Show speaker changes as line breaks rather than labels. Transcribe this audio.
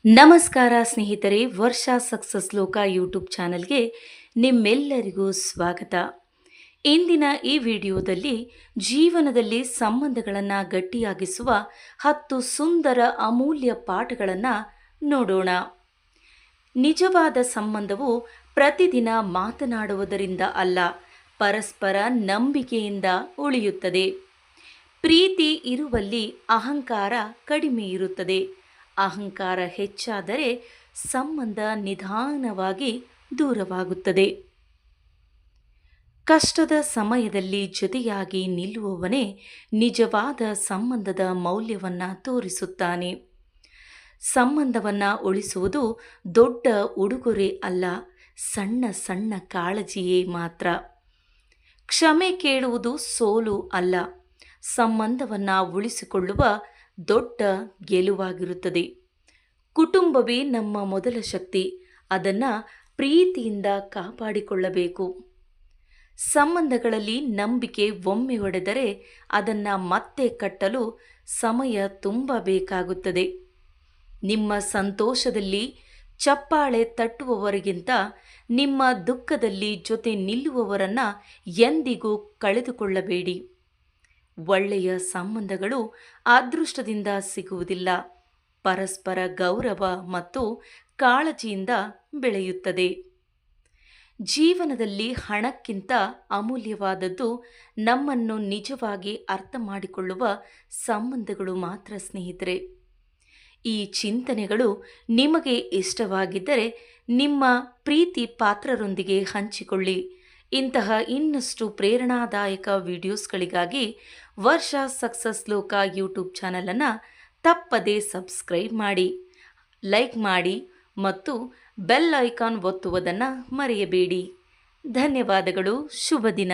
ನಮಸ್ಕಾರ ಸ್ನೇಹಿತರೆ, ವರ್ಷಾ ಸಕ್ಸಸ್ ಲೋಕ ಯೂಟ್ಯೂಬ್ ಚಾನಲ್ಗೆ ನಿಮ್ಮೆಲ್ಲರಿಗೂ ಸ್ವಾಗತ. ಇಂದಿನ ಈ ವಿಡಿಯೋದಲ್ಲಿ ಜೀವನದಲ್ಲಿ ಸಂಬಂಧಗಳನ್ನು ಗಟ್ಟಿಯಾಗಿಸುವ 10 ಸುಂದರ ಅಮೂಲ್ಯ ಪಾಠಗಳನ್ನು ನೋಡೋಣ. ನಿಜವಾದ ಸಂಬಂಧವು ಪ್ರತಿದಿನ ಮಾತನಾಡುವುದರಿಂದ ಅಲ್ಲ, ಪರಸ್ಪರ ನಂಬಿಕೆಯಿಂದ ಉಳಿಯುತ್ತದೆ. ಪ್ರೀತಿ ಇರುವಲ್ಲಿ ಅಹಂಕಾರ ಕಡಿಮೆ ಇರುತ್ತದೆ. ಅಹಂಕಾರ ಹೆಚ್ಚಾದರೆ ಸಂಬಂಧ ನಿಧಾನವಾಗಿ ದೂರವಾಗುತ್ತದೆ. ಕಷ್ಟದ ಸಮಯದಲ್ಲಿ ಜೊತೆಯಾಗಿ ನಿಲ್ಲುವವನೇ ನಿಜವಾದ ಸಂಬಂಧದ ಮೌಲ್ಯವನ್ನು ತೋರಿಸುತ್ತಾನೆ. ಸಂಬಂಧವನ್ನು ಉಳಿಸುವುದು ದೊಡ್ಡ ಉಡುಗೊರೆ ಅಲ್ಲ, ಸಣ್ಣ ಸಣ್ಣ ಕಾಳಜಿಯೇ ಮಾತ್ರ. ಕ್ಷಮೆ ಕೇಳುವುದು ಸೋಲು ಅಲ್ಲ, ಸಂಬಂಧವನ್ನು ಉಳಿಸಿಕೊಳ್ಳುವ ದೊಡ್ಡ ಗೆಲುವಾಗಿರುತ್ತದೆ. ಕುಟುಂಬವೇ ನಮ್ಮ ಮೊದಲ ಶಕ್ತಿ, ಅದನ್ನು ಪ್ರೀತಿಯಿಂದ ಕಾಪಾಡಿಕೊಳ್ಳಬೇಕು. ಸಂಬಂಧಗಳಲ್ಲಿ ನಂಬಿಕೆ ಒಮ್ಮೆ ಒಡೆದರೆ ಅದನ್ನು ಮತ್ತೆ ಕಟ್ಟಲು ಸಮಯ ತುಂಬ ಬೇಕಾಗುತ್ತದೆ. ನಿಮ್ಮ ಸಂತೋಷದಲ್ಲಿ ಚಪ್ಪಾಳೆ ತಟ್ಟುವವರಿಗಿಂತ ನಿಮ್ಮ ದುಃಖದಲ್ಲಿ ಜೊತೆ ನಿಲ್ಲುವವರನ್ನು ಎಂದಿಗೂ ಕಳೆದುಕೊಳ್ಳಬೇಡಿ. ಒಳ್ಳೆಯ ಸಂಬಂಧಗಳು ಅದೃಷ್ಟದಿಂದ ಸಿಗುವುದಿಲ್ಲ, ಪರಸ್ಪರ ಗೌರವ ಮತ್ತು ಕಾಳಜಿಯಿಂದ ಬೆಳೆಯುತ್ತದೆ. ಜೀವನದಲ್ಲಿ ಹಣಕ್ಕಿಂತ ಅಮೂಲ್ಯವಾದದ್ದು ನಮ್ಮನ್ನು ನಿಜವಾಗಿ ಅರ್ಥ ಮಾಡಿಕೊಳ್ಳುವ ಸಂಬಂಧಗಳು ಮಾತ್ರ ಸ್ನೇಹಿತರೆ. ಈ ಚಿಂತನೆಗಳು ನಿಮಗೆ ಇಷ್ಟವಾಗಿದ್ದರೆ ನಿಮ್ಮ ಪ್ರೀತಿ ಪಾತ್ರರೊಂದಿಗೆ ಹಂಚಿಕೊಳ್ಳಿ. ಇಂತಹ ಇನ್ನಷ್ಟು ಪ್ರೇರಣಾದಾಯಕ ವಿಡಿಯೋಸ್ಗಳಿಗಾಗಿ ವರ್ಷಾ ಸಕ್ಸಸ್ ಲೋಕ ಯೂಟ್ಯೂಬ್ ಚಾನಲನ್ನು ತಪ್ಪದೇ ಸಬ್ಸ್ಕ್ರೈಬ್ ಮಾಡಿ, ಲೈಕ್ ಮಾಡಿ ಮತ್ತು ಬೆಲ್ ಐಕಾನ್ ಒತ್ತುವುದನ್ನು ಮರೆಯಬೇಡಿ. ಧನ್ಯವಾದಗಳು. ಶುಭ ದಿನ.